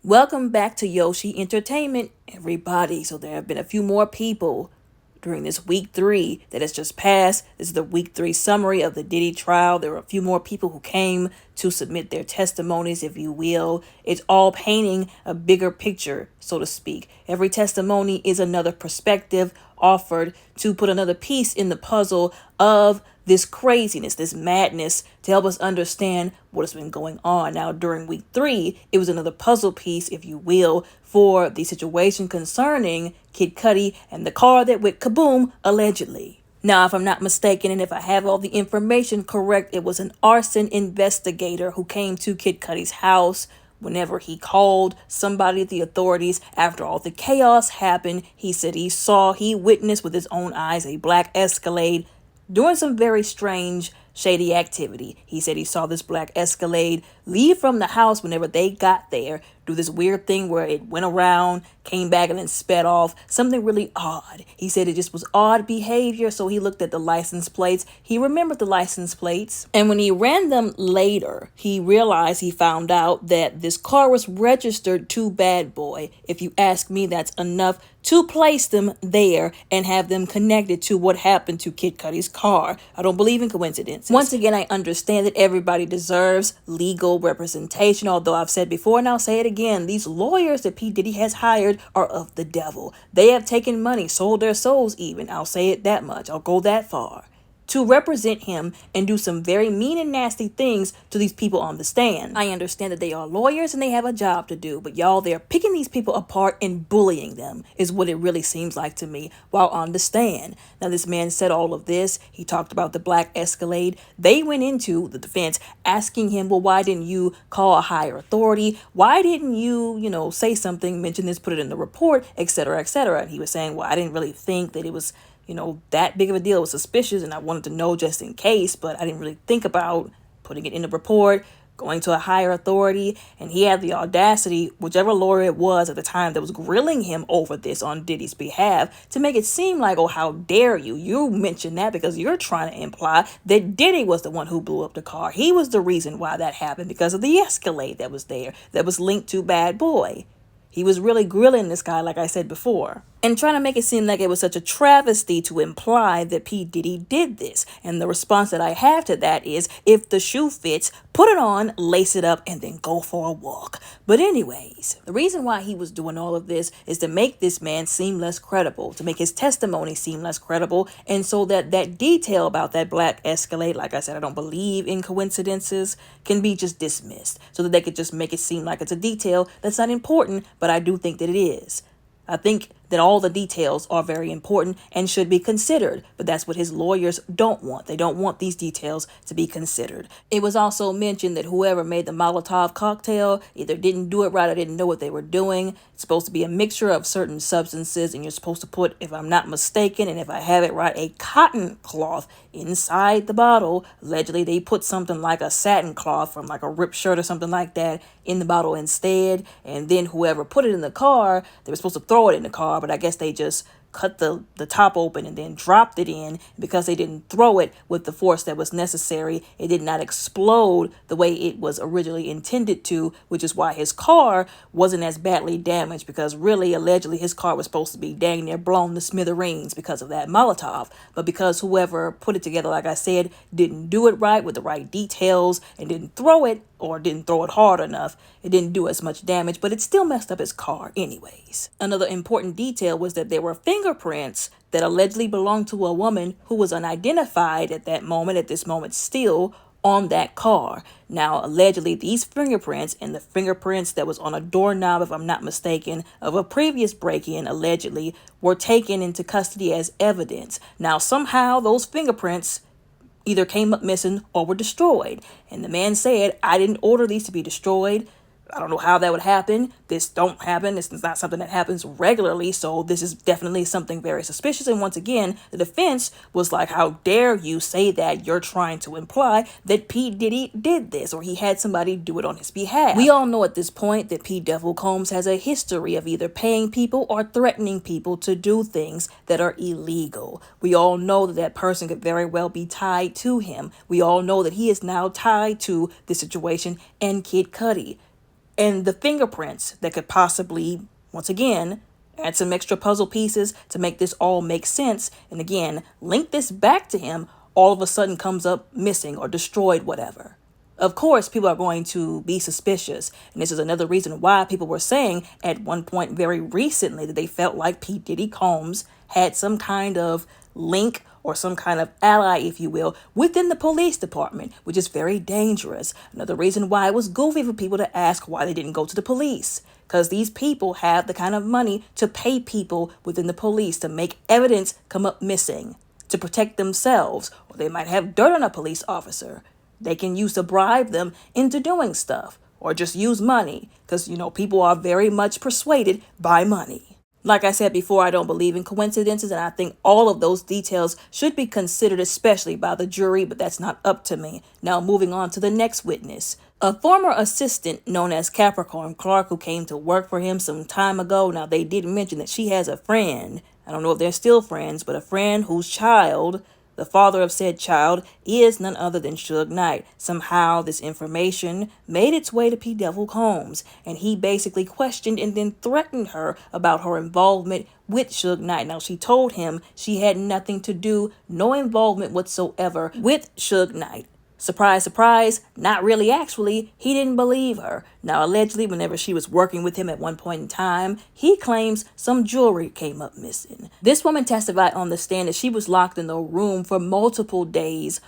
Welcome back to Yoshi Entertainment, everybody. So there have been a few more people during this week 3 that has just passed. This is the week 3 summary of the Diddy trial. There were a few more people who came to submit their testimonies, if you will. It's all painting a bigger picture, so to speak. Every testimony is another perspective offered to put another piece in the puzzle of this craziness, this madness, to help us understand what has been going on. Now, during week 3, it was another puzzle piece, if you will, for the situation concerning Kid Cudi and the car that went kaboom, allegedly. Now, if I'm not mistaken, and if I have all the information correct, it was an arson investigator who came to Kid Cudi's house whenever he called somebody at the authorities after all the chaos happened. He said he witnessed with his own eyes a black Escalade doing some very strange, shady activity. He said he saw this black Escalade leave from the house whenever they got there, do this weird thing where it went around, came back, and then sped off. Something really odd. He said it just was odd behavior, so he looked at the license plates. He remembered the license plates, and when he ran them later, he found out that this car was registered to Bad Boy. If you ask me, that's enough to place them there and have them connected to what happened to Kid Cudi's car. I don't believe in coincidences. Once again, I understand that everybody deserves legal representation, although I've said before and I'll say it again, these lawyers that P. Diddy has hired are of the devil. They have taken money, sold their souls even. I'll say it that much. I'll go that far to represent him and do some very mean and nasty things to these people on the stand. I understand that they are lawyers and they have a job to do, but y'all, they're picking these people apart and bullying them is what it really seems like to me while on the stand. Now, this man said all of this. He talked about the black Escalade. They went into the defense asking him, well, why didn't you call a higher authority? Why didn't you, say something, mention this, put it in the report, etc., etc. And he was saying, well, I didn't really think that it was that big of a deal. It was suspicious and I wanted to know just in case, but I didn't really think about putting it in the report, going to a higher authority. And he had the audacity, whichever lawyer it was at the time that was grilling him over this on Diddy's behalf, to make it seem like, oh, how dare you? You mentioned that because you're trying to imply that Diddy was the one who blew up the car. He was the reason why that happened because of the Escalade that was there, that was linked to Bad Boy. He was really grilling this guy, like I said before, and trying to make it seem like it was such a travesty to imply that P. Diddy did this. And the response that I have to that is, if the shoe fits, put it on, lace it up, and then go for a walk. But anyways, the reason why he was doing all of this is to make this man seem less credible, to make his testimony seem less credible, and so that that detail about that black Escalade, like I said, I don't believe in coincidences, can be just dismissed, so that they could just make it seem like it's a detail that's not important, but I do think that it is. I think that all the details are very important and should be considered, but that's what his lawyers don't want. They don't want these details to be considered. It was also mentioned that whoever made the Molotov cocktail either didn't do it right or didn't know what they were doing. It's supposed to be a mixture of certain substances, and you're supposed to put, if I'm not mistaken, and if I have it right, a cotton cloth inside the bottle. Allegedly, they put something like a satin cloth from like a ripped shirt or something like that in the bottle instead, and then whoever put it in the car, they were supposed to throw it in the car, but I guess they just cut the top open and then dropped it in. Because they didn't throw it with the force that was necessary, it did not explode the way it was originally intended to, which is why his car wasn't as badly damaged, because really, allegedly, his car was supposed to be dang near blown to smithereens because of that Molotov. But because whoever put it together, like I said, didn't do it right with the right details and didn't throw it, or didn't throw it hard enough, it didn't do as much damage, but it still messed up his car anyways. Another important detail was that there were fingerprints that allegedly belonged to a woman who was unidentified at this moment still, on that car. Now, allegedly, these fingerprints and the fingerprints that was on a doorknob, if I'm not mistaken, of a previous break-in, allegedly, were taken into custody as evidence. Now, somehow those fingerprints either came up missing or were destroyed. And the man said, I didn't order these to be destroyed. I don't know how that would happen. This don't happen. This is not something that happens regularly. So this is definitely something very suspicious. And once again, the defense was like, how dare you say that? You're trying to imply that P. Diddy did this, or he had somebody do it on his behalf. We all know at this point that P. Devil Combs has a history of either paying people or threatening people to do things that are illegal. We all know that that person could very well be tied to him. We all know that he is now tied to this situation and Kid Cudi. and the fingerprints that could possibly, once again, add some extra puzzle pieces to make this all make sense, and again, link this back to him, all of a sudden comes up missing or destroyed, whatever. Of course, people are going to be suspicious. And this is another reason why people were saying at one point very recently that they felt like P. Diddy Combs had some kind of link or some kind of ally, if you will, within the police department, which is very dangerous. Another reason why it was goofy for people to ask why they didn't go to the police. Because these people have the kind of money to pay people within the police to make evidence come up missing, to protect themselves, or they might have dirt on a police officer. They can use to bribe them into doing stuff, or just use money, because, people are very much persuaded by money. Like I said before, I don't believe in coincidences, and I think all of those details should be considered, especially by the jury, but that's not up to me. Now, moving on to the next witness. A former assistant known as Capricorn Clark, who came to work for him some time ago. Now, they did mention that she has a friend. I don't know if they're still friends, but a friend whose child, the father of said child, is none other than Suge Knight. Somehow this information made its way to P. Devil Combs, and he basically questioned and then threatened her about her involvement with Suge Knight. Now, she told him she had nothing to do, no involvement whatsoever with Suge Knight. Surprise, surprise, not really actually, he didn't believe her. Now, allegedly, whenever she was working with him at one point in time, he claims some jewelry came up missing. This woman testified on the stand that she was locked in a room for multiple days,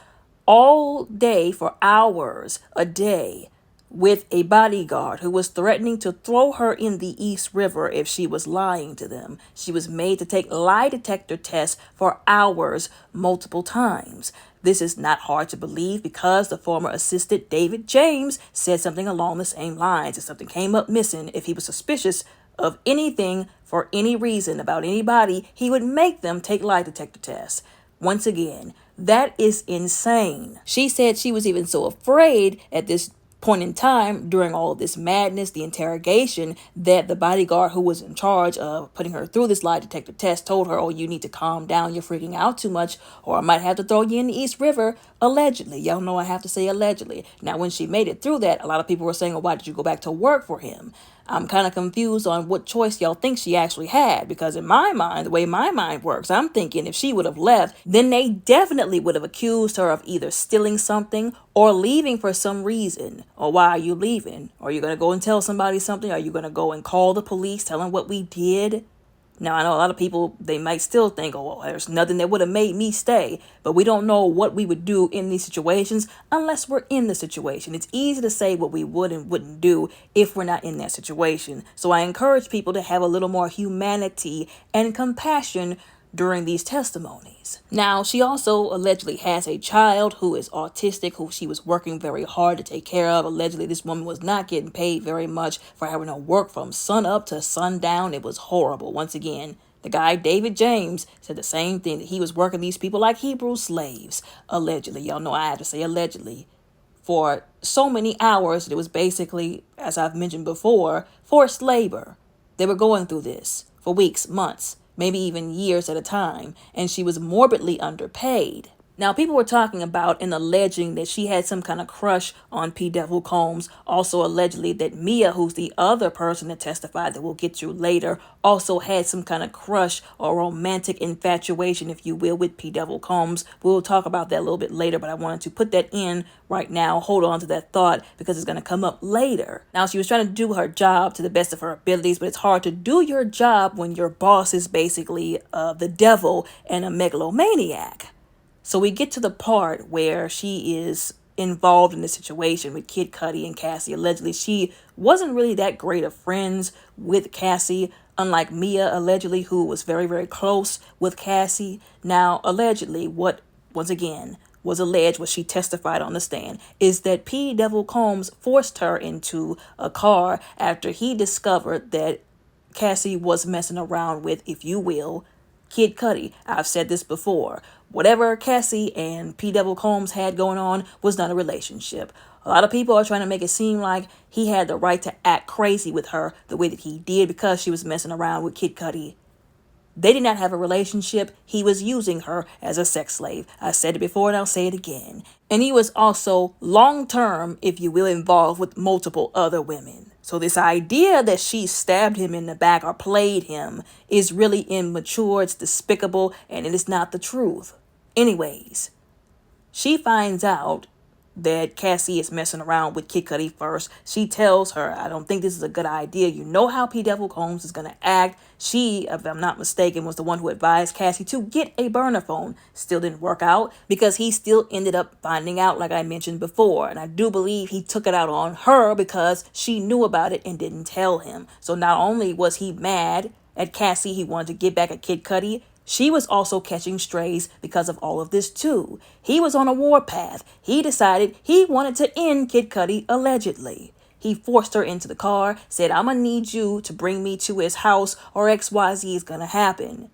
all day for hours a day, with a bodyguard who was threatening to throw her in the East River if she was lying to them. She was made to take lie detector tests for hours, multiple times. This is not hard to believe because the former assistant David James said something along the same lines. If something came up missing, if he was suspicious of anything for any reason about anybody, he would make them take lie detector tests. Once again, that is insane. She said she was even so afraid at this point in time during all of this madness, the interrogation, that the bodyguard who was in charge of putting her through this lie detector test told her, "Oh, you need to calm down, you're freaking out too much, or I might have to throw you in the East River," allegedly. Y'all know I have to say allegedly. Now, when she made it through that, a lot of people were saying, "Oh, why did you go back to work for him?" I'm kind of confused on what choice y'all think she actually had, because in my mind, the way my mind works, I'm thinking if she would have left, then they definitely would have accused her of either stealing something or leaving for some reason. Or why are you leaving? Are you going to go and tell somebody something? Are you going to go and call the police, tell them what we did? Now, I know a lot of people, they might still think, "Oh, well, there's nothing that would have made me stay." But we don't know what we would do in these situations unless we're in the situation. It's easy to say what we would and wouldn't do if we're not in that situation. So I encourage people to have a little more humanity and compassion during these testimonies. Now, she also allegedly has a child who is autistic, who she was working very hard to take care of. Allegedly, this woman was not getting paid very much for having to work from sun up to sundown. It was horrible. Once again, the guy, David James, said the same thing, that he was working these people like Hebrew slaves. Allegedly. Y'all know I have to say allegedly. For so many hours, it was basically, as I've mentioned before, forced labor. They were going through this for weeks, months, maybe even years at a time, and she was morbidly underpaid. Now, people were talking about and alleging that she had some kind of crush on P. Devil Combs. Also, allegedly that Mia, who's the other person that testified that we'll get to later, also had some kind of crush or romantic infatuation, if you will, with P. Devil Combs. We'll talk about that a little bit later, but I wanted to put that in right now. Hold on to that thought because it's going to come up later. Now, she was trying to do her job to the best of her abilities, but it's hard to do your job when your boss is basically the devil and a megalomaniac. So we get to the part where she is involved in the situation with Kid Cudi and Cassie. Allegedly, she wasn't really that great of friends with Cassie, unlike Mia, allegedly, who was very, very close with Cassie. Now, allegedly, what, once again, was alleged, what she testified on the stand, is that P. Devil Combs forced her into a car after he discovered that Cassie was messing around with, if you will, Kid Cudi. I've said this before. Whatever Cassie and P. Devil Combs had going on was not a relationship. A lot of people are trying to make it seem like he had the right to act crazy with her the way that he did because she was messing around with Kid Cudi. They did not have a relationship. He was using her as a sex slave. I said it before and I'll say it again. And he was also long-term, if you will, involved with multiple other women. So this idea that she stabbed him in the back or played him is really immature, it's despicable, and it is not the truth. Anyways, she finds out that Cassie is messing around with Kid Cudi first. She tells her, I don't think this is a good idea. You know how P. Devil Combs is going to act. She, if I'm not mistaken, was the one who advised Cassie to get a burner phone. Still didn't work out because he still ended up finding out, like I mentioned before. And I do believe he took it out on her because she knew about it and didn't tell him. So not only was he mad at Cassie, he wanted to get back at Kid Cudi. She was also catching strays because of all of this too. He was on a warpath. He decided he wanted to end Kid Cudi allegedly. He forced her into the car, said, I'm gonna need you to bring me to his house or XYZ is gonna happen.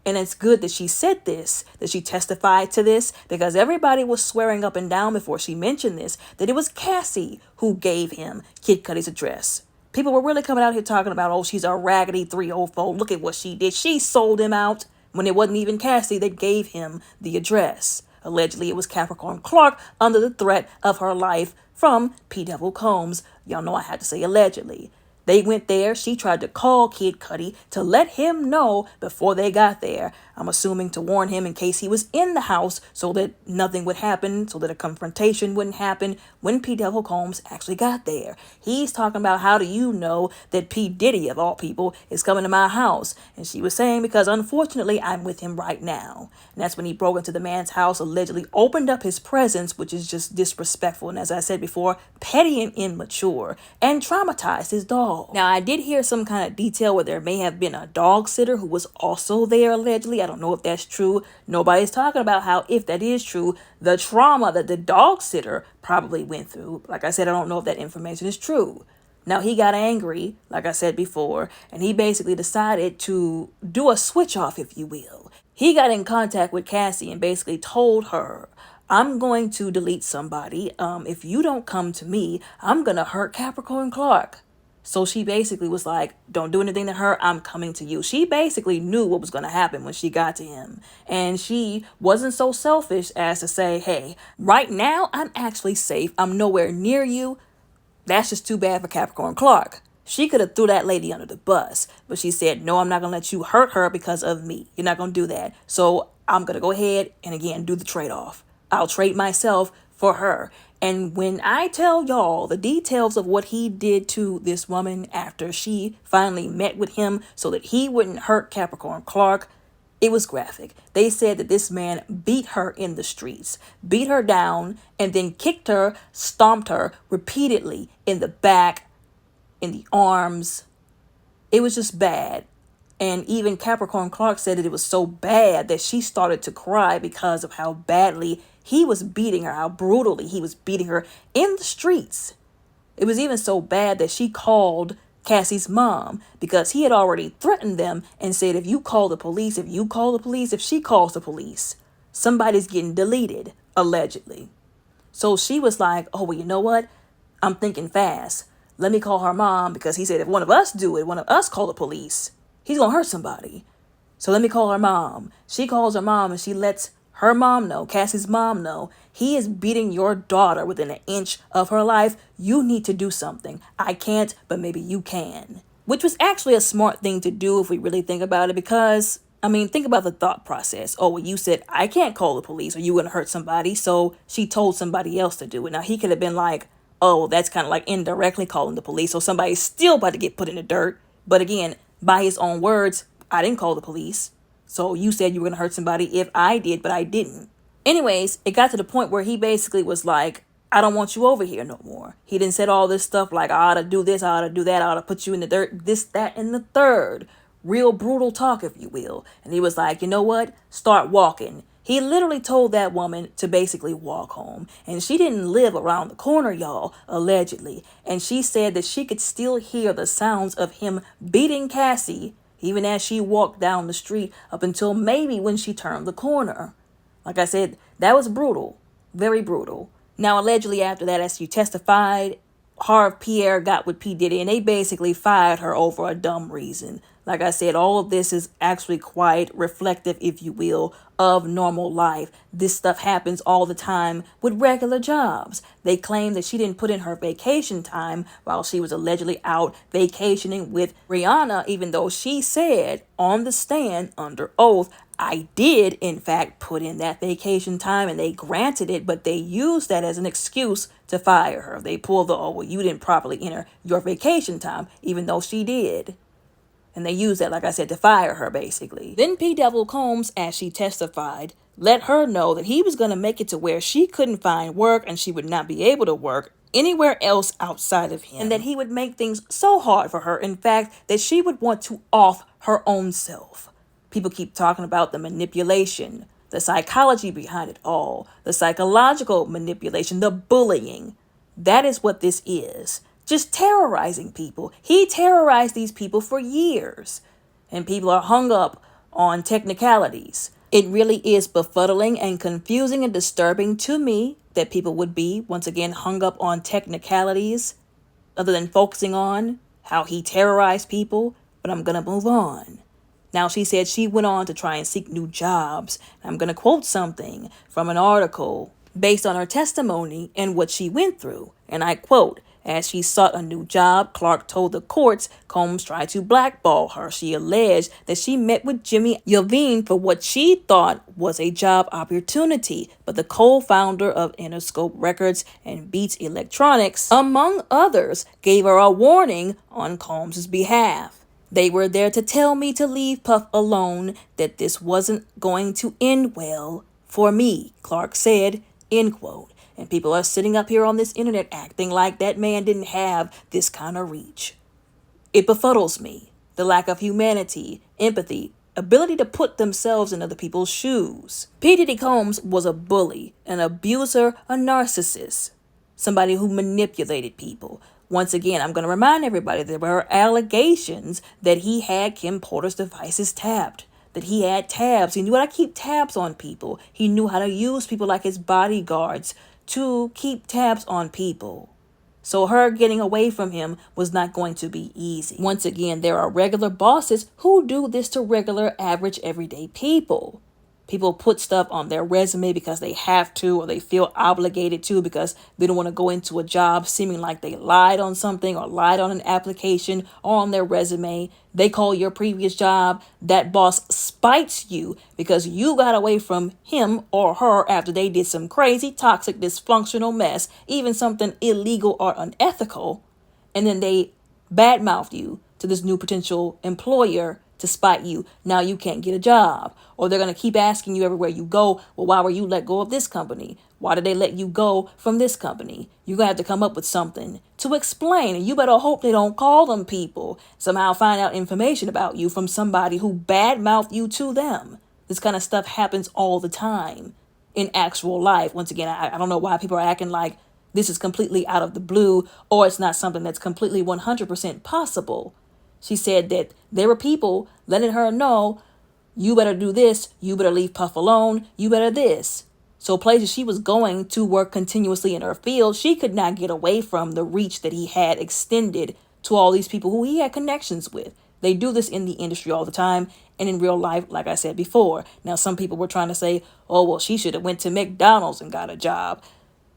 And it's good that she said this, that she testified to this, because everybody was swearing up and down before she mentioned this, that it was Cassie who gave him Kid Cudi's address. People were really coming out here talking about, oh, she's a raggedy 304. Look at what she did. She sold him out. When it wasn't even Cassie that gave him the address. Allegedly, it was Capricorn Clark under the threat of her life from P. Devil Combs. Y'all know I had to say allegedly. They went there. She tried to call Kid Cudi to let him know before they got there. I'm assuming to warn him in case he was in the house so that nothing would happen, so that a confrontation wouldn't happen when P. Devil Combs actually got there. He's talking about, how do you know that P. Diddy, of all people, is coming to my house? And she was saying, because unfortunately I'm with him right now. And that's when he broke into the man's house, allegedly opened up his presence, which is just disrespectful. And as I said before, petty and immature, and traumatized his dog. Now, I did hear some kind of detail where there may have been a dog sitter who was also there allegedly. I don't know if that's true. Nobody's talking about how, if that is true, the trauma that the dog sitter probably went through. Like I said, I don't know if that information is true. Now, he got angry, like I said before, and he basically decided to do a switch off, if you will. He got in contact with Cassie and basically told her, I'm going to delete somebody. If you don't come to me, I'm going to hurt Capricorn Clark. So she basically was like, don't do anything to her. I'm coming to you. She basically knew what was going to happen when she got to him. And she wasn't so selfish as to say, hey, right now I'm actually safe. I'm nowhere near you. That's just too bad for Capricorn Clark. She could have threw that lady under the bus, but she said, no, I'm not going to let you hurt her because of me. You're not going to do that. So I'm going to go ahead and again, do the trade-off. I'll trade myself for her. And when I tell y'all the details of what he did to this woman after she finally met with him so that he wouldn't hurt Capricorn Clark, it was graphic. They said that this man beat her in the streets, beat her down, and then kicked her, stomped her repeatedly in the back, in the arms. It was just bad. And even Capricorn Clark said that it was so bad that she started to cry because of how badly he was beating her, how brutally he was beating her in the streets. It was even so bad that she called Cassie's mom because he had already threatened them and said, if you call the police, if she calls the police, somebody's getting deleted, allegedly. So she was like, oh, well, you know what? I'm thinking fast. Let me call her mom because he said if one of us do it, one of us call the police, he's going to hurt somebody. So let me call her mom. She calls her mom and she lets her mom know, Cassie's mom know, he is beating your daughter within an inch of her life. You need to do something. I can't, but maybe you can. Which was actually a smart thing to do if we really think about it because, I mean, think about the thought process. Oh, well, you said, I can't call the police or you're going to hurt somebody. So she told somebody else to do it. Now, he could have been like, oh, well, that's kind of like indirectly calling the police. So somebody's still about to get put in the dirt. But again, by his own words, I didn't call the police. So you said you were going to hurt somebody if I did, but I didn't. Anyways, it got to the point where he basically was like, I don't want you over here no more. He didn't said all this stuff like, I ought to do this, I ought to do that, I ought to put you in the dirt, this, that, and the third. Real brutal talk, if you will. And he was like, you know what? Start walking. He literally told that woman to basically walk home. And she didn't live around the corner, y'all, allegedly. And she said that she could still hear the sounds of him beating Cassie even as she walked down the street up until maybe when she turned the corner. Like I said, that was brutal. Very brutal. Now, allegedly after that, as she testified, Harv Pierre got with P. Diddy, and they basically fired her over a dumb reason. Like I said, all of this is actually quite reflective, if you will, of normal life. This stuff happens all the time with regular jobs. They claim that she didn't put in her vacation time while she was allegedly out vacationing with Rihanna, even though she said on the stand under oath, I did, in fact, put in that vacation time, and they granted it, but they used that as an excuse to fire her. They pulled the, oh, well, you didn't properly enter your vacation time, even though she did. And they used that, like I said, to fire her, basically. Then P. Devil Combs, as she testified, let her know that he was going to make it to where she couldn't find work and she would not be able to work anywhere else outside of him. And that he would make things so hard for her, in fact, that she would want to off her own self. People keep talking about the manipulation, the psychology behind it all, the psychological manipulation, the bullying. That is what this is. Just terrorizing people. He terrorized these people for years. And people are hung up on technicalities. It really is befuddling and confusing and disturbing to me that people would be, once again, hung up on technicalities other than focusing on how he terrorized people. But I'm going to move on. Now, she said she went on to try and seek new jobs. I'm going to quote something from an article based on her testimony and what she went through. And I quote, as she sought a new job, Clark told the courts Combs tried to blackball her. She alleged that she met with Jimmy Iovine for what she thought was a job opportunity, but the co-founder of Interscope Records and Beats Electronics, among others, gave her a warning on Combs' behalf. They were there to tell me to leave Puff alone, that this wasn't going to end well for me, Clark said, end quote. And people are sitting up here on this internet acting like that man didn't have this kind of reach. It befuddles me. The lack of humanity, empathy, ability to put themselves in other people's shoes. P. Diddy Combs was a bully, an abuser, a narcissist, somebody who manipulated people. Once again, I'm going to remind everybody there were allegations that he had Kim Porter's devices tapped, that he had tabs. He knew how to keep tabs on people. He knew how to use people like his bodyguards to keep tabs on people. So her getting away from him was not going to be easy. Once again, there are regular bosses who do this to regular, average, everyday people. People put stuff on their resume because they have to, or they feel obligated to, because they don't want to go into a job seeming like they lied on something or lied on an application or on their resume. They call your previous job. That boss spites you because you got away from him or her after they did some crazy, toxic, dysfunctional mess, even something illegal or unethical. And then they badmouth you to this new potential employer to spite you. Now you can't get a job. Or they're going to keep asking you everywhere you go, well, why were you let go of this company? Why did they let you go from this company? You're going to have to come up with something to explain. And you better hope they don't call them people. Somehow find out information about you from somebody who badmouthed you to them. This kind of stuff happens all the time in actual life. Once again, I don't know why people are acting like this is completely out of the blue or it's not something that's completely 100% possible. She said that there were people letting her know, you better do this, you better leave Puff alone, you better this. So places she was going to work continuously in her field, she could not get away from the reach that he had extended to all these people who he had connections with. They do this in the industry all the time and in real life, like I said before. Now, some people were trying to say, oh, well, she should have went to McDonald's and got a job.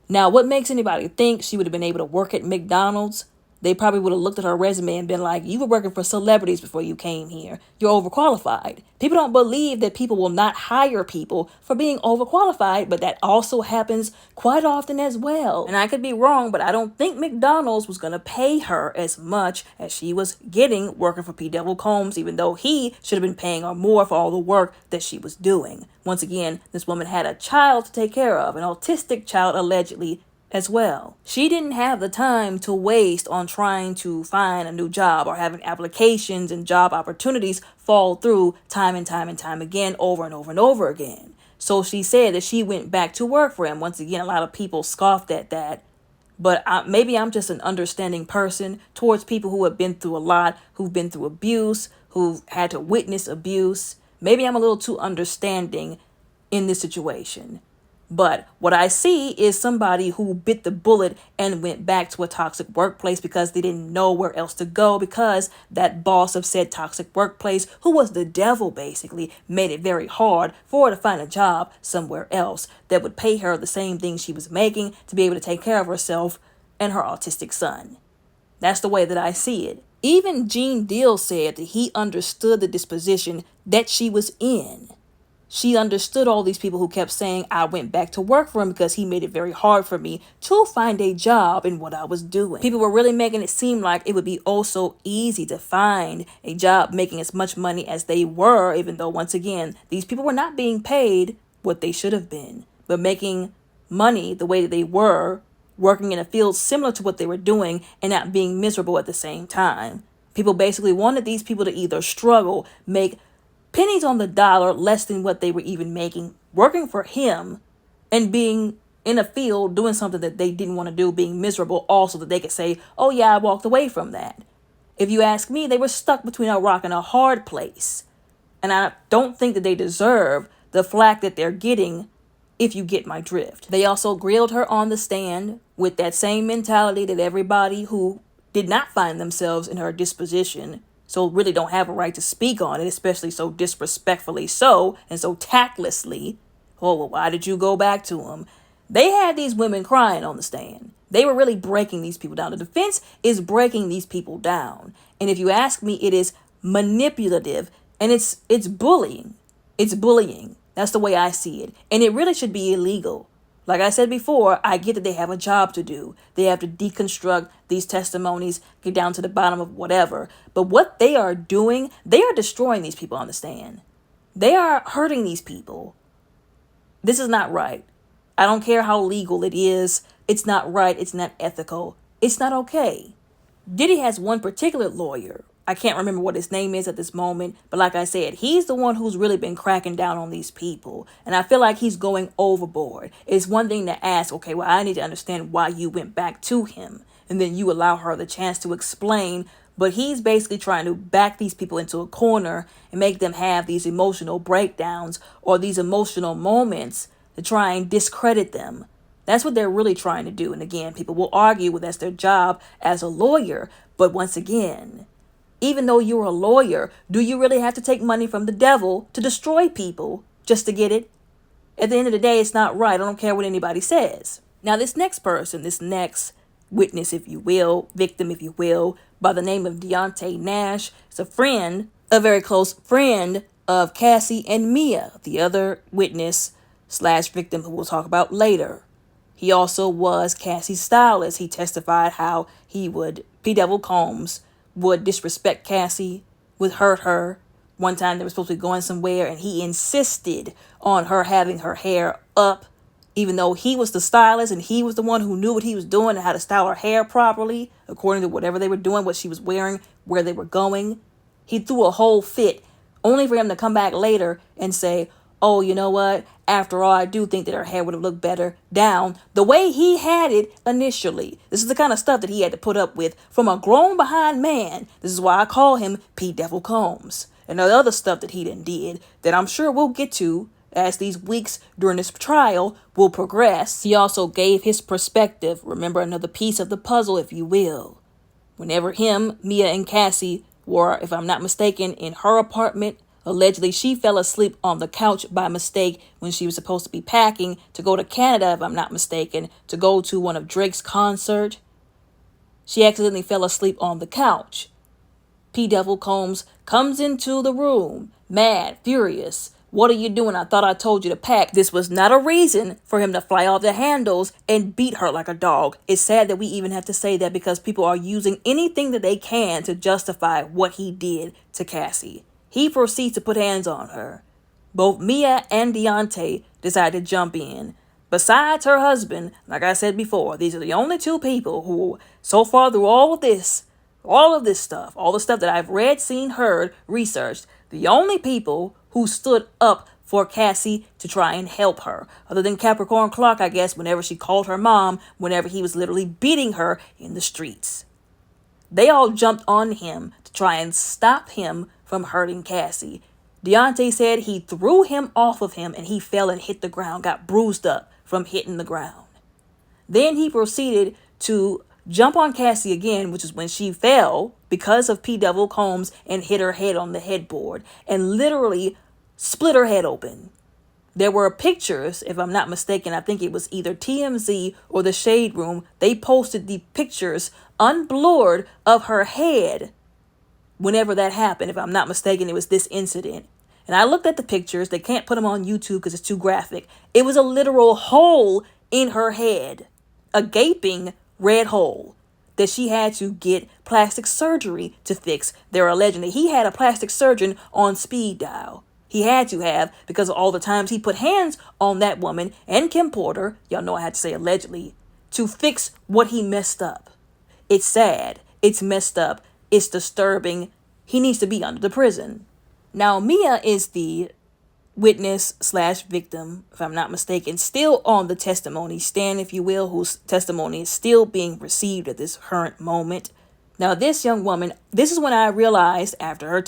Now, what makes anybody think she would have been able to work at McDonald's? They probably would have looked at her resume and been like, you were working for celebrities before you came here. You're overqualified. People don't believe that people will not hire people for being overqualified, but that also happens quite often as well. And I could be wrong, but I don't think McDonald's was going to pay her as much as she was getting working for P. Devil Combs, even though he should have been paying her more for all the work that she was doing. Once again, this woman had a child to take care of, an autistic child allegedly, as well. She didn't have the time to waste on trying to find a new job or having applications and job opportunities fall through time and time and time again, over and over and over again. So she said that she went back to work for him. Once again, a lot of people scoffed at that. But maybe I'm just an understanding person towards people who have been through a lot, who've been through abuse, who've had to witness abuse. Maybe I'm a little too understanding in this situation. But what I see is somebody who bit the bullet and went back to a toxic workplace because they didn't know where else to go, because that boss of said toxic workplace, who was the devil basically, made it very hard for her to find a job somewhere else that would pay her the same thing she was making to be able to take care of herself and her autistic son. That's the way that I see it. Even Gene Deal said that he understood the disposition that she was in. She understood all these people who kept saying I went back to work for him because he made it very hard for me to find a job in what I was doing. People were really making it seem like it would be oh so easy to find a job making as much money as they were, even though, once again, these people were not being paid what they should have been, but making money the way that they were, working in a field similar to what they were doing and not being miserable at the same time. People basically wanted these people to either struggle, make pennies on the dollar, less than what they were even making, working for him and being in a field doing something that they didn't want to do, being miserable, also that they could say, oh yeah, I walked away from that. If you ask me, they were stuck between a rock and a hard place. And I don't think that they deserve the flack that they're getting, if you get my drift. They also grilled her on the stand with that same mentality that everybody who did not find themselves in her disposition, so really don't have a right to speak on it, especially so disrespectfully so, and so tactlessly. Oh, well, why did you go back to him? They had these women crying on the stand. They were really breaking these people down. The defense is breaking these people down. And if you ask me, it is manipulative and it's bullying. It's bullying. That's the way I see it. And it really should be illegal. Like I said before, I get that they have a job to do. They have to deconstruct these testimonies, get down to the bottom of whatever. But what they are doing, they are destroying these people on the stand. They are hurting these people. This is not right. I don't care how legal it is. It's not right. It's not ethical. It's not okay. Diddy has one particular lawyer. I can't remember what his name is at this moment, but like I said, he's the one who's really been cracking down on these people. And I feel like he's going overboard. It's one thing to ask, okay, well, I need to understand why you went back to him. And then you allow her the chance to explain. But he's basically trying to back these people into a corner and make them have these emotional breakdowns or these emotional moments to try and discredit them. That's what they're really trying to do. And again, people will argue well, that's their job as a lawyer. But once again, even though you're a lawyer, do you really have to take money from the devil to destroy people just to get it? At the end of the day, it's not right. I don't care what anybody says. Now, this next person, this next witness, if you will, victim, if you will, by the name of Deontay Nash, is a friend, a very close friend of Cassie and Mia, the other witness / victim who we'll talk about later. He also was Cassie's stylist. He testified how P. Devil Combs would disrespect Cassie, would hurt her. One time they were supposed to be going somewhere and he insisted on her having her hair up, even though he was the stylist and he was the one who knew what he was doing and how to style her hair properly, according to whatever they were doing, what she was wearing, where they were going. He threw a whole fit, only for him to come back later and say, oh, you know what? After all, I do think that her hair would have looked better down the way he had it initially. This is the kind of stuff that he had to put up with from a grown behind man. This is why I call him P. Devil Combs. And the other stuff that he did that I'm sure we'll get to as these weeks during this trial will progress. He also gave his perspective. Remember, another piece of the puzzle, if you will. Whenever him, Mia, and Cassie were, if I'm not mistaken, in her apartment, allegedly, she fell asleep on the couch by mistake when she was supposed to be packing to go to Canada, if I'm not mistaken, to go to one of Drake's concerts. She accidentally fell asleep on the couch. P. Devil Combs comes into the room, mad, furious. What are you doing? I thought I told you to pack. This was not a reason for him to fly off the handles and beat her like a dog. It's sad that we even have to say that because people are using anything that they can to justify what he did to Cassie. He proceeds to put hands on her. Both Mia and Deontay decide to jump in. Besides her husband, like I said before, these are the only two people who, so far through all of this stuff, all the stuff that I've read, seen, heard, researched, the only people who stood up for Cassie to try and help her. Other than Capricorn Clark, I guess, whenever she called her mom, whenever he was literally beating her in the streets. They all jumped on him to try and stop him from hurting Cassie. Deontay said he threw him off of him and he fell and hit the ground, got bruised up. from hitting the ground. Then he proceeded to jump on Cassie again, which is when she fell because of P. Devil Combs and hit her head on the headboard and literally split her head open. There were pictures, if I'm not mistaken, I think it was either TMZ or the Shade Room. They posted the pictures unblurred of her head whenever that happened. If I'm not mistaken, it was this incident. And I looked at the pictures. They can't put them on YouTube because it's too graphic. It was a literal hole in her head, a gaping red hole that she had to get plastic surgery to fix. They're alleging that he had a plastic surgeon on speed dial. He had to have, because of all the times he put hands on that woman and Kim Porter, y'all know I had to say allegedly, to fix what he messed up. It's sad. It's messed up. It's disturbing. He needs to be under the prison. Now, Mia is the witness / victim, if I'm not mistaken, still on the testimony stand, if you will, whose testimony is still being received at this current moment. Now, this young woman, this is when I realized after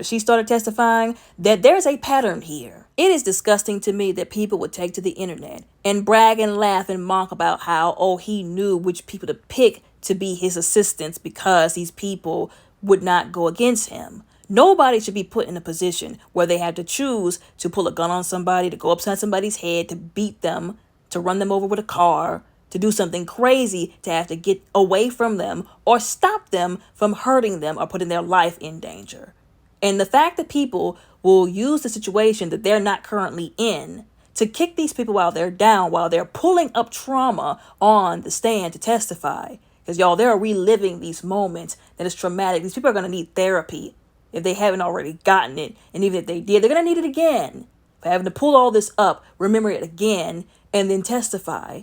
she started testifying, that there's a pattern here. It is disgusting to me that people would take to the internet and brag and laugh and mock about how, he knew which people to pick to be his assistants because these people would not go against him. Nobody should be put in a position where they have to choose to pull a gun on somebody, to go upside somebody's head, to beat them, to run them over with a car, to do something crazy, to have to get away from them or stop them from hurting them or putting their life in danger. And the fact that people will use the situation that they're not currently in to kick these people while they're down, while they're pulling up trauma on the stand to testify. Because y'all, they're reliving these moments that is traumatic. These people are going to need therapy if they haven't already gotten it. And even if they did, they're going to need it again. For having to pull all this up, remember it again, and then testify.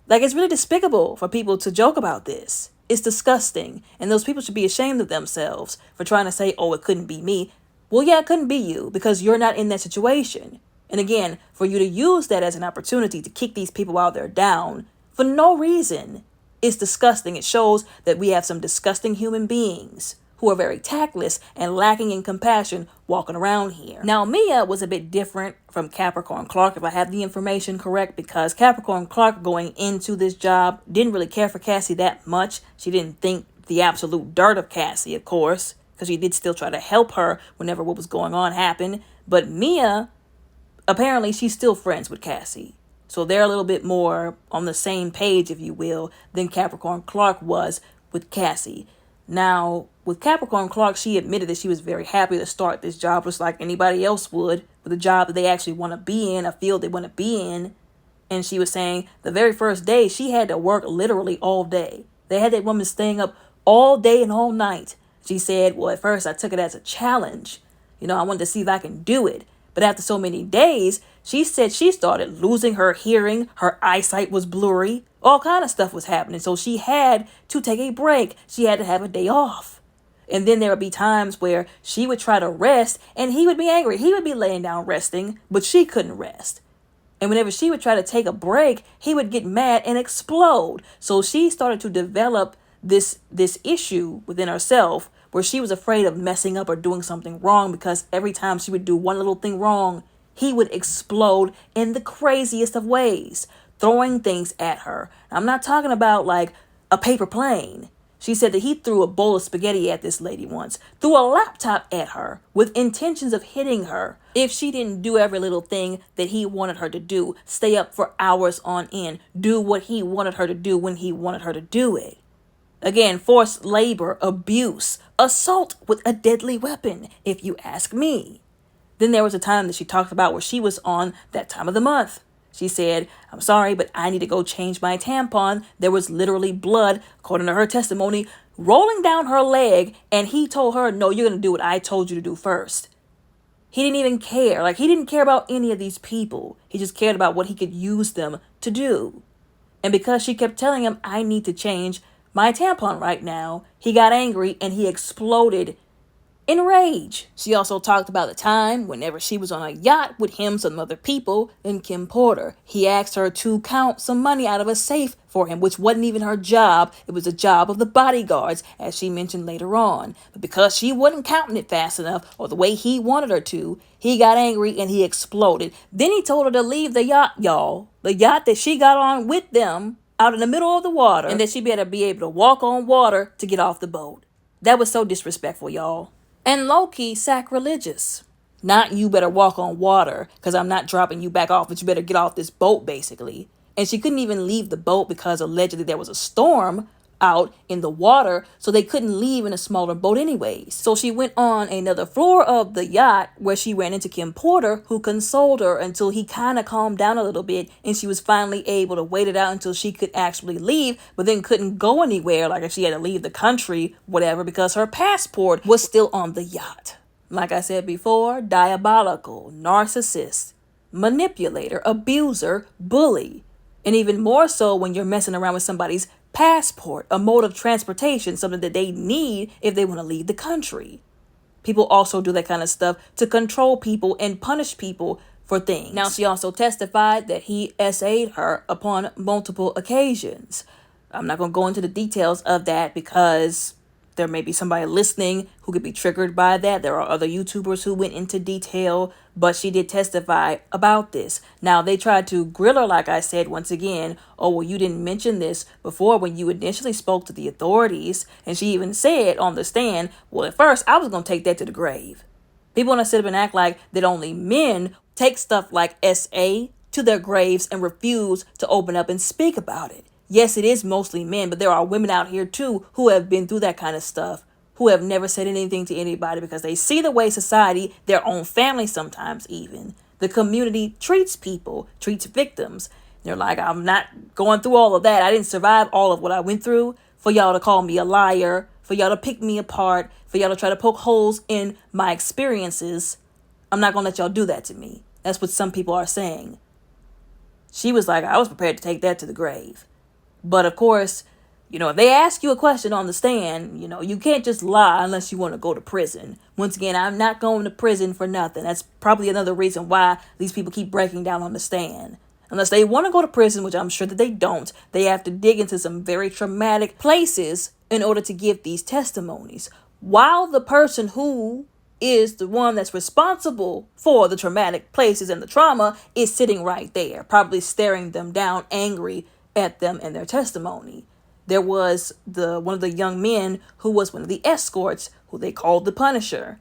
Like, it's really despicable for people to joke about this. It's disgusting. And those people should be ashamed of themselves for trying to say, it couldn't be me. Well, yeah, it couldn't be you because you're not in that situation. And again, for you to use that as an opportunity to kick these people while they're down for no reason, it's disgusting. It shows that we have some disgusting human beings who are very tactless and lacking in compassion walking around here. Now, Mia was a bit different from Capricorn Clark, if I have the information correct, because Capricorn Clark going into this job didn't really care for Cassie that much. She didn't think the absolute dirt of Cassie, of course, because she did still try to help her whenever what was going on happened. But Mia, apparently she's still friends with Cassie. So they're a little bit more on the same page, if you will, than Capricorn Clark was with Cassie. Now, with Capricorn Clark, she admitted that she was very happy to start this job just like anybody else would, with a job that they actually want to be in, a field they want to be in. And she was saying the very first day, she had to work literally all day. They had that woman staying up all day and all night. She said, well, at first I took it as a challenge. I wanted to see if I can do it. But after so many days, she said she started losing her hearing. Her eyesight was blurry. All kind of stuff was happening. So she had to take a break. She had to have a day off. And then there would be times where she would try to rest and he would be angry. He would be laying down resting, but she couldn't rest. And whenever she would try to take a break, he would get mad and explode. So she started to develop this issue within herself where she was afraid of messing up or doing something wrong, because every time she would do one little thing wrong, he would explode in the craziest of ways, throwing things at her. I'm not talking about like a paper plane. She said that he threw a bowl of spaghetti at this lady once, threw a laptop at her with intentions of hitting her if she didn't do every little thing that he wanted her to do, stay up for hours on end, do what he wanted her to do when he wanted her to do it. Again, forced labor, abuse, assault with a deadly weapon, if you ask me. Then there was a time that she talked about where she was on that time of the month. She said, I'm sorry, but I need to go change my tampon. There was literally blood, according to her testimony, rolling down her leg. And he told her, no, you're going to do what I told you to do first. He didn't even care. He didn't care about any of these people. He just cared about what he could use them to do. And because she kept telling him, I need to change my tampon right now, he got angry and he exploded in rage. She also talked about the time whenever she was on a yacht with him, some other people, and Kim Porter. He asked her to count some money out of a safe for him, which wasn't even her job. It was the job of the bodyguards, as she mentioned later on. But because she wasn't counting it fast enough or the way he wanted her to, he got angry and he exploded. Then he told her to leave the yacht, y'all. The yacht that she got on with them out in the middle of the water, and that she better be able to walk on water to get off the boat. That was so disrespectful, y'all. And low-key sacrilegious. Not you better walk on water because I'm not dropping you back off, but you better get off this boat, basically. And she couldn't even leave the boat because allegedly there was a storm out in the water, so they couldn't leave in a smaller boat anyways. So she went on another floor of the yacht where she ran into Kim Porter, who consoled her until he kind of calmed down a little bit, and she was finally able to wait it out until she could actually leave, but then couldn't go anywhere, like if she had to leave the country, whatever, because her passport was still on the yacht. Like I said before, diabolical, narcissist, manipulator, abuser, bully. And even more so when you're messing around with somebody's passport, a mode of transportation, something that they need if they want to leave the country. People also do that kind of stuff to control people and punish people for things. Now, she also testified that he SA'd her upon multiple occasions. I'm not going to go into the details of that because there may be somebody listening who could be triggered by that. There are other YouTubers who went into detail, but she did testify about this. Now, they tried to grill her, like I said, once again. Oh, well, you didn't mention this before when you initially spoke to the authorities. And she even said on the stand, well, at first, I was going to take that to the grave. People want to sit up and act like that only men take stuff like SA to their graves and refuse to open up and speak about it. Yes, it is mostly men, but there are women out here too who have been through that kind of stuff, who have never said anything to anybody because they see the way society, their own family sometimes even, the community treats people, treats victims. They're like, I'm not going through all of that. I didn't survive all of what I went through for y'all to call me a liar, for y'all to pick me apart, for y'all to try to poke holes in my experiences. I'm not going to let y'all do that to me. That's what some people are saying. She was like, I was prepared to take that to the grave. But of course, if they ask you a question on the stand, you can't just lie unless you want to go to prison. Once again, I'm not going to prison for nothing. That's probably another reason why these people keep breaking down on the stand. Unless they want to go to prison, which I'm sure that they don't, they have to dig into some very traumatic places in order to give these testimonies. While the person who is the one that's responsible for the traumatic places and the trauma is sitting right there, probably staring them down, angry at them and their testimony. There was one of the young men who was one of the escorts, who they called the Punisher.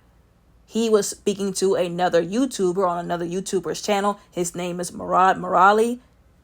He was speaking to another YouTuber on another YouTuber's channel. His name is Murad Murali.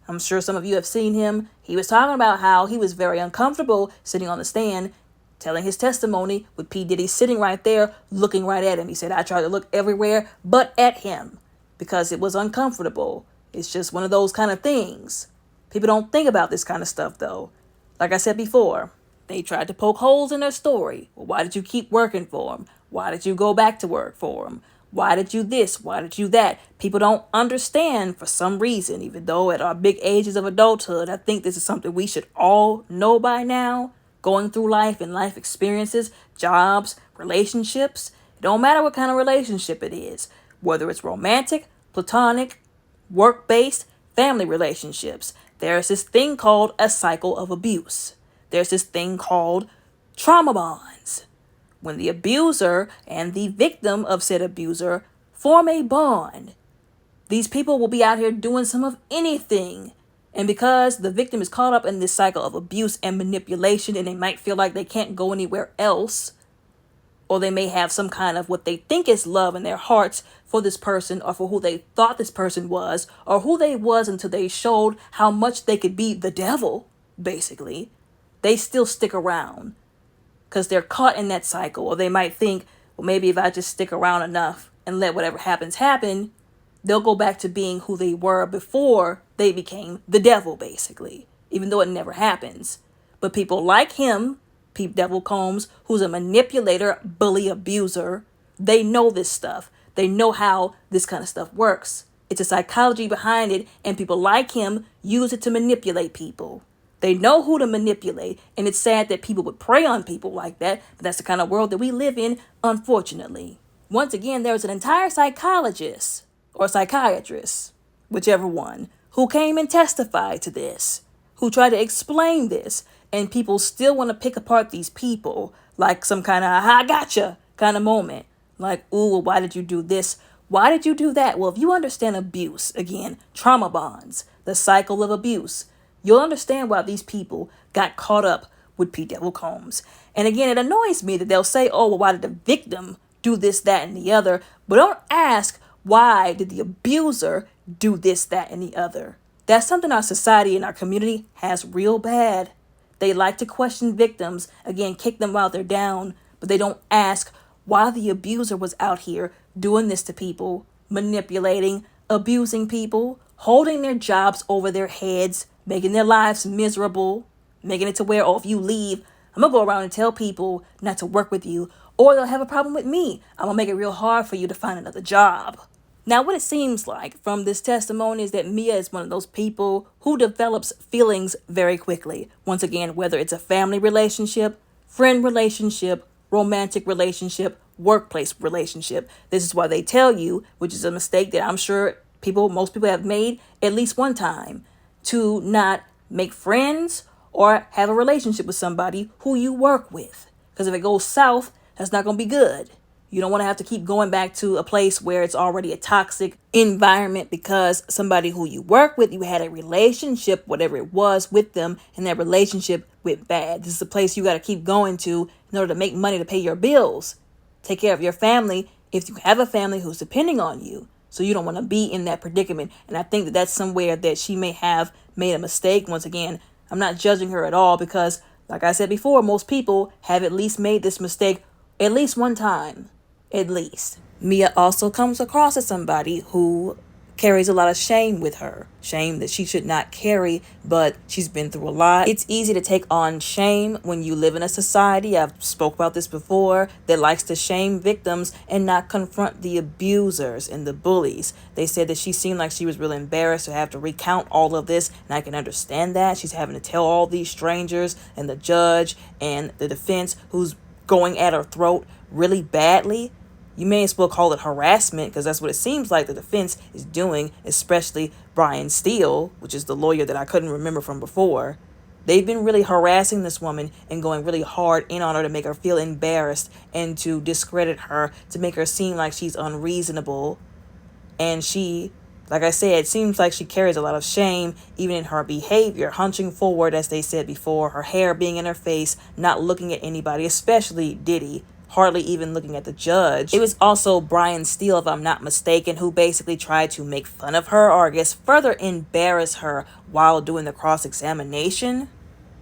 I'm sure some of you have seen him. He was talking about how he was very uncomfortable sitting on the stand, telling his testimony with P. Diddy sitting right there, looking right at him. He said, I tried to look everywhere but at him because it was uncomfortable. It's just one of those kind of things. People don't think about this kind of stuff, though. Like I said before, they tried to poke holes in their story. Well, why did you keep working for them? Why did you go back to work for them? Why did you this? Why did you that? People don't understand for some reason, even though at our big ages of adulthood, I think this is something we should all know by now. Going through life and life experiences, jobs, relationships. It don't matter what kind of relationship it is. Whether it's romantic, platonic, work-based, family relationships. There's this thing called a cycle of abuse. There's this thing called trauma bonds. When the abuser and the victim of said abuser form a bond, these people will be out here doing some of anything. And because the victim is caught up in this cycle of abuse and manipulation, and they might feel like they can't go anywhere else, or they may have some kind of what they think is love in their hearts for this person, or for who they thought this person was, or who they was until they showed how much they could be the devil, basically, they still stick around because they're caught in that cycle. Or they might think, well, maybe if I just stick around enough and let whatever happens happen, they'll go back to being who they were before they became the devil, basically, even though it never happens. But people like him, Pete Devil Combs, who's a manipulator, bully, abuser, they know this stuff. They know how this kind of stuff works. It's a psychology behind it, and people like him use it to manipulate people. They know who to manipulate, and it's sad that people would prey on people like that, but that's the kind of world that we live in, unfortunately. Once again, there was an entire psychologist or psychiatrist, whichever one, who came and testified to this, who tried to explain this, and people still want to pick apart these people like some kind of "I gotcha" kind of moment. Like, ooh, well, why did you do this? Why did you do that? Well, if you understand abuse, again, trauma bonds, the cycle of abuse, you'll understand why these people got caught up with P. Devil Combs. And again, it annoys me that they'll say, oh, well, why did the victim do this, that, and the other? But don't ask, why did the abuser do this, that, and the other? That's something our society and our community has real bad. They like to question victims, again, kick them while they're down, but they don't ask why the abuser was out here doing this to people, manipulating, abusing people, holding their jobs over their heads, making their lives miserable, making it to where, oh, if you leave, I'm going to go around and tell people not to work with you, or they'll have a problem with me. I'm going to make it real hard for you to find another job. Now, what it seems like from this testimony is that Mia is one of those people who develops feelings very quickly. Once again, whether it's a family relationship, friend relationship, romantic relationship, workplace relationship. This is why they tell you, which is a mistake that I'm sure most people have made at least one time, to not make friends or have a relationship with somebody who you work with. Because if it goes south, that's not going to be good. You don't want to have to keep going back to a place where it's already a toxic environment because somebody who you work with, you had a relationship, whatever it was, with them, and that relationship went bad. This is a place you got to keep going to in order to make money to pay your bills, take care of your family if you have a family who's depending on you. So you don't want to be in that predicament. And I think that that's somewhere that she may have made a mistake. Once again, I'm not judging her at all because, like I said before, most people have at least made this mistake at least one time. At least. Mia also comes across as somebody who carries a lot of shame with her. Shame that she should not carry, but she's been through a lot. It's easy to take on shame when you live in a society, I've spoke about this before, that likes to shame victims and not confront the abusers and the bullies. They said that she seemed like she was really embarrassed to have to recount all of this, and I can understand that. She's having to tell all these strangers and the judge and the defense who's going at her throat really badly. You may as well call it harassment because that's what it seems like the defense is doing, especially Brian Steele, which is the lawyer that I couldn't remember from before. They've been really harassing this woman and going really hard in on her to make her feel embarrassed and to discredit her, to make her seem like she's unreasonable. And she, like I said, it seems like she carries a lot of shame, even in her behavior, hunching forward, as they said before, her hair being in her face, not looking at anybody, especially Diddy, hardly even looking at the judge. It was also Brian Steele, if I'm not mistaken, who basically tried to make fun of her, or I guess further embarrass her while doing the cross-examination,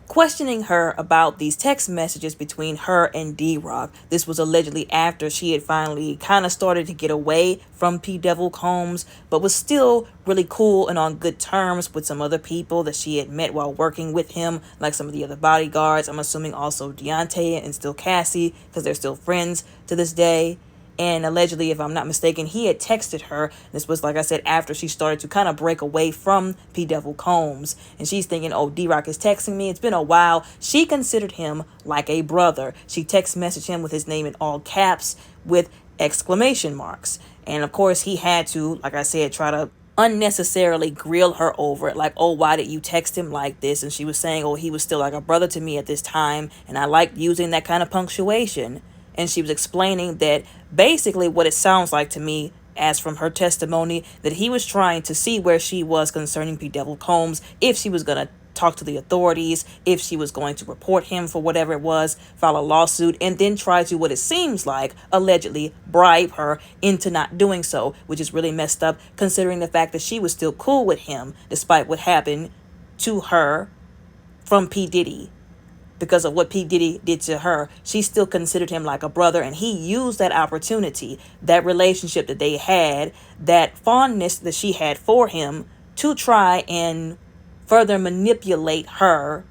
questioning her about these text messages between her and D-Rock. This was allegedly after she had finally kind of started to get away from P. Devil Combs, but was still really cool and on good terms with some other people that she had met while working with him, like some of the other bodyguards. I'm assuming also Deontay and still Cassie, because they're still friends to this day. And allegedly, if I'm not mistaken, he had texted her. This was, like I said, after she started to kind of break away from P. Devil Combs. And she's thinking, oh, D-Rock is texting me. It's been a while. She considered him like a brother. She text messaged him with his name in all caps with exclamation marks. And of course, he had to, like I said, try to unnecessarily grill her over it. Like, oh, why did you text him like this? And she was saying, oh, he was still like a brother to me at this time. And I liked using that kind of punctuation. And she was explaining that basically what it sounds like to me, as from her testimony, that he was trying to see where she was concerning P. Devil Combs, if she was going to talk to the authorities, if she was going to report him for whatever it was, file a lawsuit, and then try to, what it seems like, allegedly bribe her into not doing so, which is really messed up considering the fact that she was still cool with him despite what happened to her from P. Diddy. Because of what P. Diddy did to her, she still considered him like a brother, and he used that opportunity, that relationship that they had, that fondness that she had for him, to try and further manipulate her,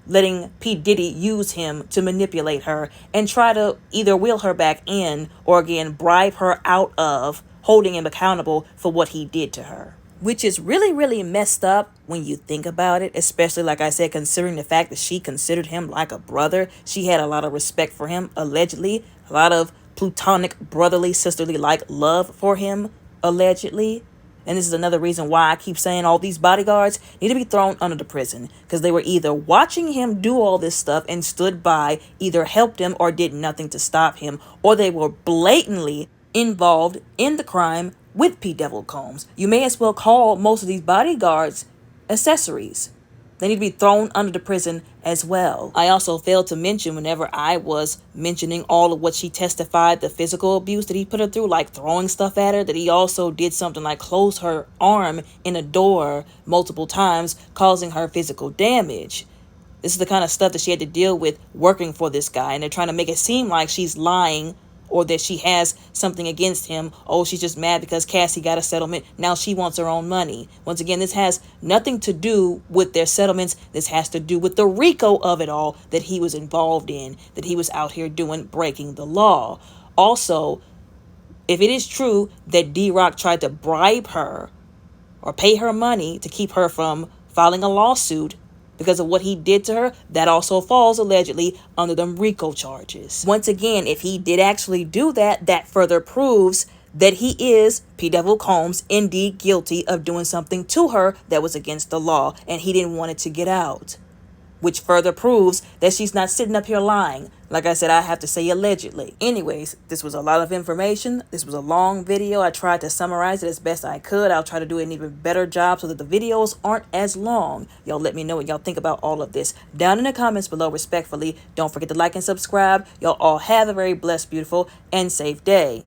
letting P. Diddy use him to manipulate her and try to either wheel her back in or again bribe her out of holding him accountable for what he did to her. which is really, really messed up when you think about it, especially, like I said, considering the fact that she considered him like a brother. She had a lot of respect for him, allegedly, a lot of platonic, brotherly, sisterly like love for him, allegedly. And this is another reason why I keep saying all these bodyguards need to be thrown under the prison, because they were either watching him do all this stuff and stood by, either helped him or did nothing to stop him, or they were blatantly involved in the crime with P. Devil Combs. You may as well call most of these bodyguards accessories. They need to be thrown under the prison as well. I also failed to mention, whenever I was mentioning all of what she testified, the physical abuse that he put her through, like throwing stuff at her, that he also did something like close her arm in a door multiple times, causing her physical damage. This is the kind of stuff that she had to deal with working for this guy, and they're trying to make it seem like she's lying or that she has something against him. Oh, she's just mad because Cassie got a settlement. Now she wants her own money. Once again, this has nothing to do with their settlements. This has to do with the RICO of it all that he was involved in, that he was out here doing, breaking the law. Also, if it is true that D-Rock tried to bribe her or pay her money to keep her from filing a lawsuit because of what he did to her, that also falls allegedly under them RICO charges. Once again, if he did actually do that, that further proves that he is, P. Devil Combs, indeed guilty of doing something to her that was against the law, and he didn't want it to get out. Which further proves that she's not sitting up here lying. Like I said, I have to say allegedly. Anyways, this was a lot of information. This was a long video. I tried to summarize it as best I could. I'll try to do an even better job so that the videos aren't as long. Y'all let me know what y'all think about all of this down in the comments below, respectfully. Don't forget to like and subscribe. Y'all all have a very blessed, beautiful, and safe day.